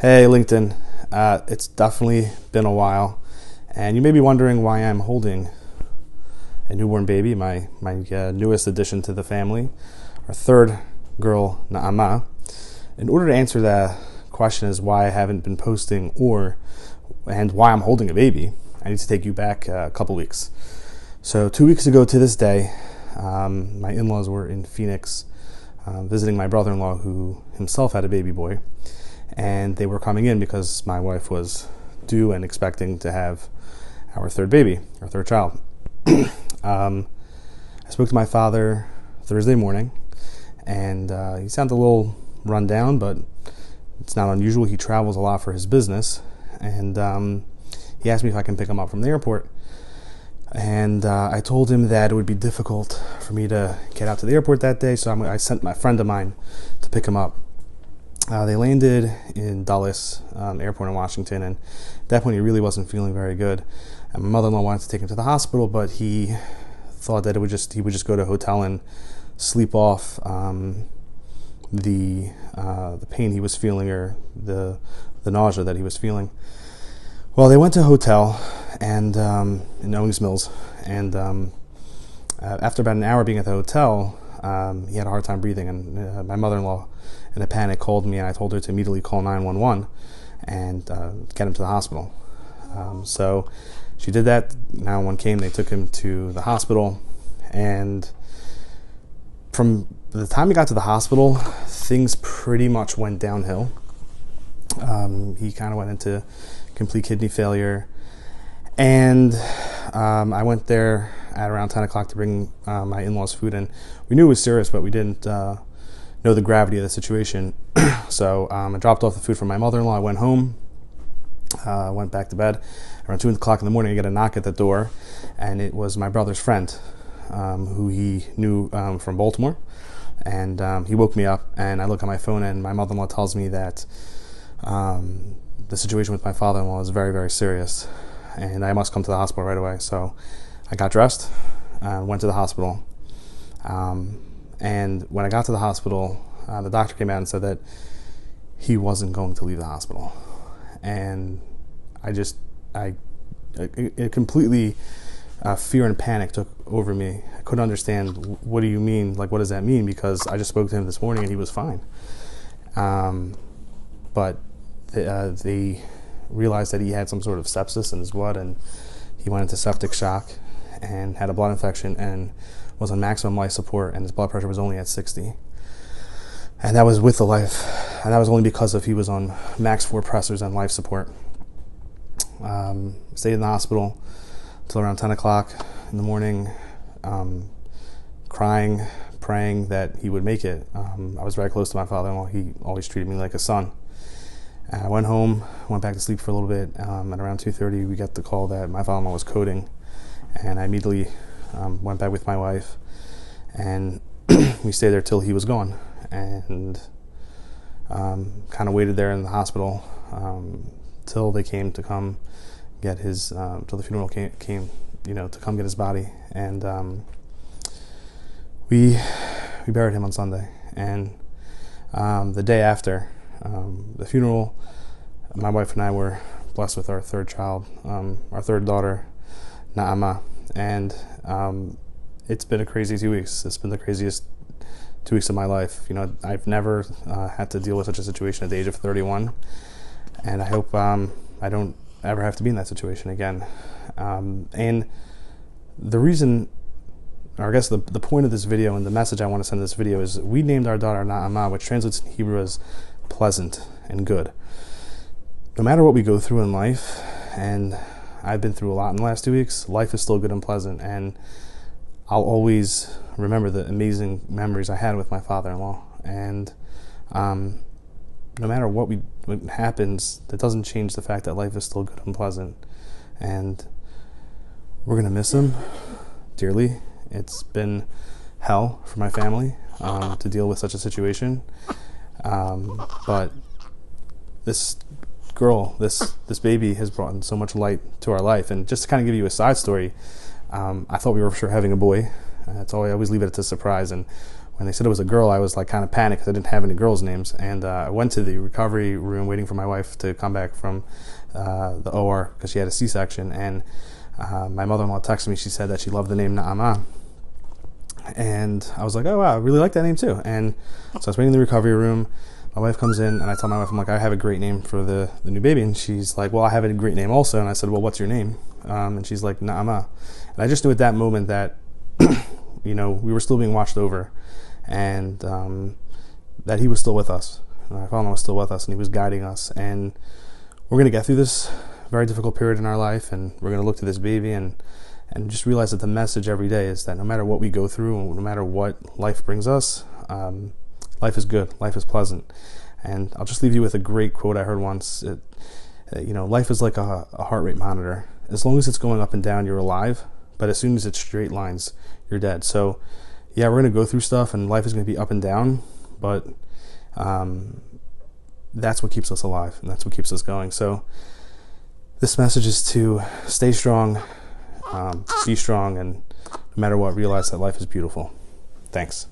Hey, LinkedIn. It's definitely been a while, and you may be wondering why I'm holding a newborn baby, my newest addition to the family, our third girl, Naama. In order to answer that question is why I haven't been posting and why I'm holding a baby, I need to take you back a couple weeks. So 2 weeks ago to this day, my in-laws were in Phoenix visiting my brother-in-law who himself had a baby boy. And they were coming in because my wife was due and expecting to have our third baby, our third child. I spoke to my father Thursday morning, and he sounded a little run down, but it's not unusual. He travels a lot for his business, and he asked me if I can pick him up from the airport. And I told him that it would be difficult for me to get out to the airport that day, so I sent my friend of mine to pick him up. They landed in Dulles Airport in Washington, and at that point he really wasn't feeling very good. And my mother-in-law wanted to take him to the hospital, but he thought that he would just go to a hotel and sleep off the pain he was feeling, or the nausea that he was feeling. Well, they went to a hotel and in Owings Mills, and after about an hour being at the hotel, he had a hard time breathing, and my mother-in-law, in a panic, called me, and I told her to immediately call 911 and get him to the hospital. So she did that. 911 came. They took him to the hospital, and from the time he got to the hospital, things pretty much went downhill. He kind of went into complete kidney failure, and I went there at around 10 o'clock to bring my in-laws food, and we knew it was serious, but we didn't know the gravity of the situation. So I dropped off the food from my mother-in-law. I went home, went back to bed. Around 2 o'clock in the morning, I get a knock at the door, and it was my brother's friend, who he knew from Baltimore. And he woke me up, and I look at my phone, and my mother-in-law tells me that the situation with my father-in-law is very, very serious, and I must come to the hospital right away. So I got dressed, went to the hospital. And when I got to the hospital, the doctor came out and said that he wasn't going to leave the hospital. And it completely, fear and panic took over me. I couldn't understand, what do you mean? Like, what does that mean? Because I just spoke to him this morning and he was fine. But they realized that he had some sort of sepsis in his blood, and he went into septic shock and had a blood infection and was on maximum life support, and his blood pressure was only at 60. And that was with the life, and that was only because he was on max 4 pressors and life support. Stayed in the hospital until around 10 o'clock in the morning, crying, praying that he would make it. I was very close to my father-in-law. He always treated me like a son. I went home, went back to sleep for a little bit. At around 2:30, we got the call that my father-in-law was coding, and I immediately went back with my wife, and we stayed there till he was gone, and kind of waited there in the hospital till they came to come get his, till the funeral came, to come get his body, and we buried him on Sunday. And the day after the funeral, my wife and I were blessed with our third child, our third daughter, Naama. And it's been a crazy 2 weeks. It's been the craziest 2 weeks of my life. I've never had to deal with such a situation at the age of 31, and I hope I don't ever have to be in that situation again. And the reason, or I guess the point of this video and the message I want to send this video is, we named our daughter Naama, which translates in Hebrew as pleasant and good. No matter what we go through in life, and I've been through a lot in the last 2 weeks, life is still good and pleasant, and I'll always remember the amazing memories I had with my father-in-law. And no matter what happens, that doesn't change the fact that life is still good and pleasant. And we're going to miss him dearly. It's been hell for my family to deal with such a situation. But this girl, this baby has brought in so much light to our life. And just to kind of give you a side story, I thought we were for sure having a boy. That's all. I always leave it to surprise. And when they said it was a girl, I was like kind of panicked because I didn't have any girls' names. And I went to the recovery room waiting for my wife to come back from the OR because she had a C-section. And my mother-in-law texted me. She said that she loved the name Na'ama. And I was like, oh, wow, I really like that name too. And so I was waiting in the recovery room. My wife comes in, and I tell my wife, I'm like, I have a great name for the new baby. And she's like, well, I have a great name also. And I said, well, what's your name? And she's like, Na'ama. And I just knew at that moment that, we were still being watched over, and that he was still with us. My father was still with us, and he was guiding us. And we're going to get through this very difficult period in our life, and we're going to look to this baby and just realize that the message every day is that no matter what we go through, no matter what life brings us, life is good, life is pleasant. And I'll just leave you with a great quote I heard once. Life is like a heart rate monitor. As long as it's going up and down, you're alive. But as soon as it's straight lines, you're dead. So, yeah, we're going to go through stuff, and life is going to be up and down. But that's what keeps us alive, and that's what keeps us going. So this message is to stay strong, be strong, and no matter what, realize that life is beautiful. Thanks.